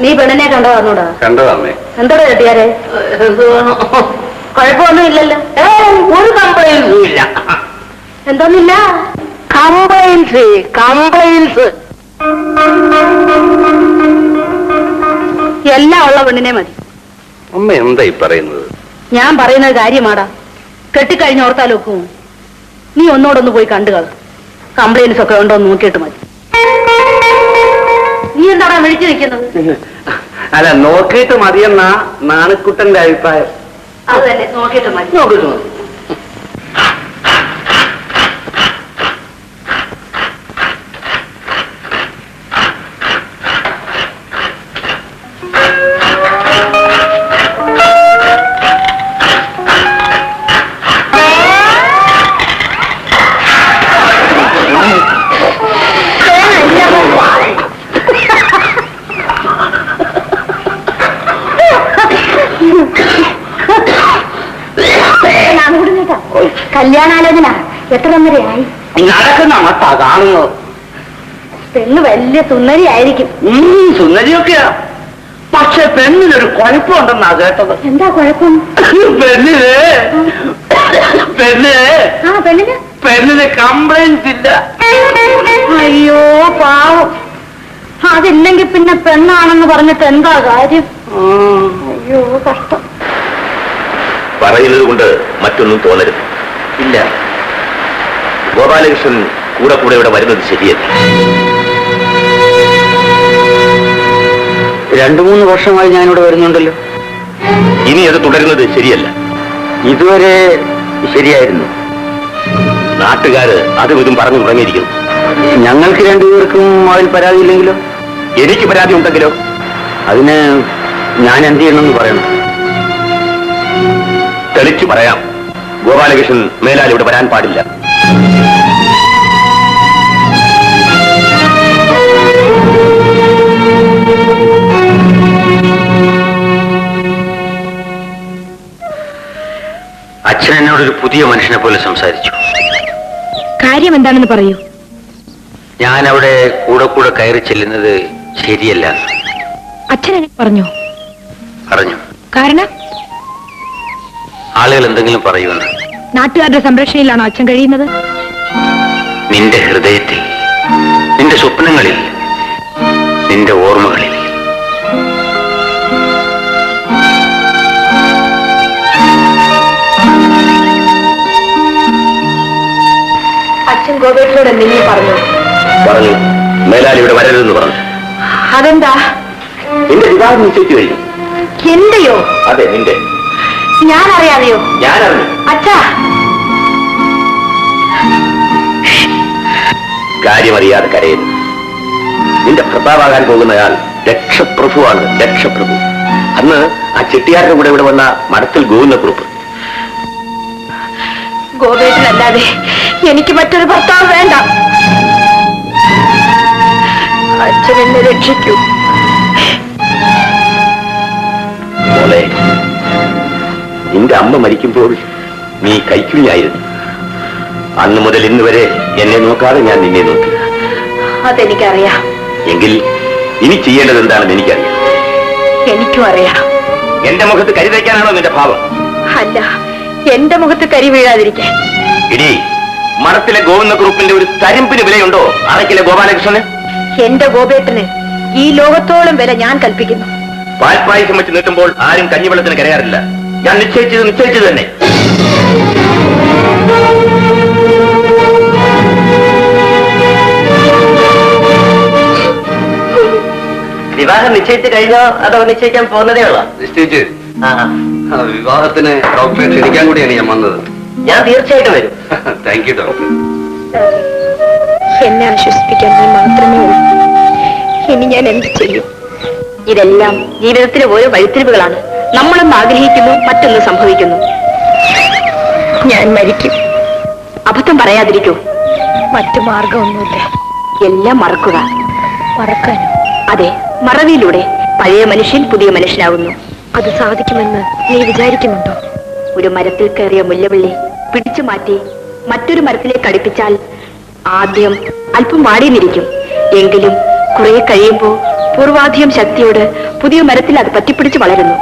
നീ പെണ്ണിനെ കണ്ടതാന്നൂടാ? കണ്ടതാമേ. എന്തോടാ കെട്ടിയാരെ? കുഴപ്പമൊന്നും ഇല്ലല്ലോ? ഒരു കംപ്ലൈൻസും ഇല്ല. എന്തോന്നില്ല? കംപ്ലൈൻസ്. എല്ലാം ഉള്ള പെണ്ണിനെ മതി. അമ്മ എന്തായി പറയുന്നത്? ഞാൻ പറയുന്നത് കാര്യമാടാ. കെട്ടിക്കഴിഞ്ഞ് ഓർത്താലൊക്കും. നീ ഒന്നോടൊന്ന് പോയി കണ്ടുകൾ. കംപ്ലൈൻസ് ഒക്കെ ഉണ്ടോ എന്ന് നോക്കിയിട്ട് മതി. നീ എന്താടാ വിളിച്ചു നിൽക്കുന്നത്? അല്ല, നോക്കിയിട്ട് മതിയെന്നാ നാണക്കുട്ടന്റെ അഭിപ്രായം. അത് തന്നെ, നോക്കിയിട്ട് മതി. നോക്കിട്ട് മതി. കല്യാണാലോചന എത്ര വരെയായി? നടക്കുന്ന മട്ടാ കാണുന്നത്. പെണ്ണ് വലിയ സുന്ദരി ആയിരിക്കും. സുന്ദരിയൊക്കെയാ. പക്ഷെ പെണ്ണിനൊരു കുഴപ്പമുണ്ടെന്നാ കേട്ടത്. എന്താ കുഴപ്പം? പെണ്ണിന് കംപ്ലൈൻസ് ഇല്ല. അയ്യോ പാവം. അതില്ലെങ്കിൽ പിന്നെ പെണ്ണാണെന്ന് പറഞ്ഞിട്ട് എന്താ കാര്യം? അയ്യോ കഷ്ടം. പറയുന്നത് കൊണ്ട് മറ്റൊന്നും തോന്നരുത്. ഇല്ല, ഗോപാലകൃഷ്ണൻ കൂടെ ഇവിടെ വരുന്നത് ശരിയല്ല. 2-3 വർഷമായി ഞാനിവിടെ വരുന്നുണ്ടല്ലോ. ഇനി അത് തുടരുന്നത് ശരിയല്ല. ഇതുവരെ ശരിയായിരുന്നു. നാട്ടുകാര് അതും ഇതും പറഞ്ഞു തുടങ്ങിയിരിക്കുന്നു. ഞങ്ങൾക്ക് 2 പേർക്കും അതിൽ പരാതിയില്ലെങ്കിലോ? എനിക്ക് പരാതി ഉണ്ടെങ്കിലോ? അതിന് ഞാൻ എന്ത് ചെയ്യണമെന്ന് പറയണം. തെളിച്ചു പറയാം. ഗോപാലകൃഷ്ണൻ മേലാൽ ഇവിടെ വരാൻ പാടില്ല. അച്ഛൻ എന്നോടൊരു പുതിയ മനുഷ്യനെ പോലെ സംസാരിച്ചു. കാര്യം എന്താണെന്ന് പറയൂ. ഞാൻ അവിടെ കൂടെ കയറി ചെല്ലുന്നത് ശരിയല്ല. അച്ഛൻ എന്നെ പറഞ്ഞു? പറഞ്ഞു. കാരണം? ആളുകൾ എന്തെങ്കിലും പറയുമെന്ന്. നാട്ടുകാരുടെ സംരക്ഷണയിലാണോ അച്ഛൻ കഴിയുന്നത്? നിന്റെ ഹൃദയത്തിൽ, നിന്റെ സ്വപ്നങ്ങളിൽ, നിന്റെ ഓർമ്മകളിൽ. അച്ഛൻ ഗോപേട്ടനോട് എന്തെങ്കിലും പറഞ്ഞു? പറഞ്ഞു. മേലാൽ ഇവിടെ വരരുതെന്ന് പറഞ്ഞു. അതെന്താ? നിന്റെ വിവാഹം നിശ്ചയിച്ചു കഴിഞ്ഞു. എന്റെയോ? അതെ, നിന്റെ. ഞാൻ അറിയാതെയോ? ഞാനറിഞ്ഞു. അച്ഛാ, കാര്യമറിയാതെ കരയരുത്. നിന്റെ ഭർത്താവാകാൻ പോകുന്നയാൾ രക്ഷപ്രഭുവാണ്. രക്ഷപ്രഭു. അന്ന് ആ ചെട്ടിയാരുടെ കൂടെ ഇവിടെ വന്ന മഠത്തിൽ ഗോവിന്ദ കുറുപ്പ്. ഗോപേട്ടനല്ലാതെ എനിക്ക് മറ്റൊരു ഭർത്താവ് വേണ്ട. അച്ഛൻ എന്നെ രക്ഷിക്കൂ. മോളെ, നിന്റെ അമ്മ മരിക്കുമ്പോൾ നീ കൈക്കുഞ്ഞായിരുന്നു. അന്ന് മുതൽ ഇന്ന് വരെ എന്നെ നോക്കാതെ ഞാൻ നിന്നെ നോക്കി. അതെനിക്കറിയാം. എങ്കിൽ ഇനി ചെയ്യേണ്ടത് എന്താണെന്ന് എനിക്കറിയാം. എനിക്കും അറിയാം. എന്റെ മുഖത്ത് കരുതയ്ക്കാനാണോ നിന്റെ ഭാവം? അല്ല, എന്റെ മുഖത്ത് കരി വീഴാതിരിക്കാൻ. ഇനി മഠത്തിലെ ഗോവിന്ദ കുറുപ്പിന്റെ ഒരു തരിമ്പിന് വിലയുണ്ടോ അറയ്ക്കിലെ ഗോപാലകൃഷ്ണന്? എന്റെ ഗോപേട്ടന് ഈ ലോകത്തോളം വില ഞാൻ കൽപ്പിക്കുന്നു. പാൽപ്പായസം വെച്ച് നീട്ടുമ്പോൾ ആരും കഞ്ഞിവെള്ളത്തിന് കരയാറില്ല. ഞാൻ നിശ്ചയിച്ചത് തന്നെ. വിവാഹം നിശ്ചയിച്ചു കഴിഞ്ഞോ അതോ നിശ്ചയിക്കാൻ പോകുന്നതേ ഉള്ളോ? നിശ്ചയിച്ച്. വിവാഹത്തിന് ഡോക്ടറെ ക്ഷണിക്കാൻ കൂടിയാണ് ഞാൻ വന്നത്. ഞാൻ തീർച്ചയായിട്ടും വരും. Thank you doctor. എന്നെ ആശ്വസിപ്പിക്കാൻ നീ മാത്രമേ ഉള്ളൂ. ഇനി ഞാൻ എന്ത് ചെയ്യും? ഇതെല്ലാം ജീവിതത്തിലെ ഓരോ വഴിത്തിരിവുകളാണ്. നമ്മളൊന്ന് ആഗ്രഹിക്കുന്നു, മറ്റൊന്ന് സംഭവിക്കുന്നു. ഞാൻ മരിക്കും. അബദ്ധം പറയാതിരിക്കൂ. മറ്റു മാർഗമൊന്നുമില്ല. എല്ലാം മറക്കുക. മറക്കാനോ? അതെ, മറവിയിലൂടെ പഴയ മനുഷ്യൻ പുതിയ മനുഷ്യനാകുന്നു. അത് സാധിക്കുമെന്ന് നീ വിചാരിക്കുന്നുണ്ടോ? ഒരു മരത്തിൽ കയറിയ മുല്ലവള്ളി പിടിച്ചു മാറ്റി മറ്റൊരു മരത്തിലേക്ക് അടുപ്പിച്ചാൽ ആദ്യം അല്പം വാടിയെന്നിരിക്കും. എങ്കിലും കുറെ കഴിയുമ്പോൾ പൂർവാധികം ശക്തിയോട് പുതിയ മരത്തിൽ അത് പറ്റിപ്പിടിച്ച് വളരുന്നു.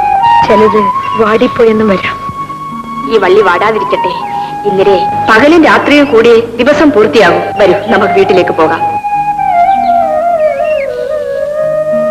ചിലത് വാടിപ്പോയെന്നും വരാം. ഈ വള്ളി വാടാതിരിക്കട്ടെ. ഇന്നലെ പകലും രാത്രിയും കൂടി ദിവസം പൂർത്തിയാകും. വരൂ, നമുക്ക് വീട്ടിലേക്ക് പോകാം.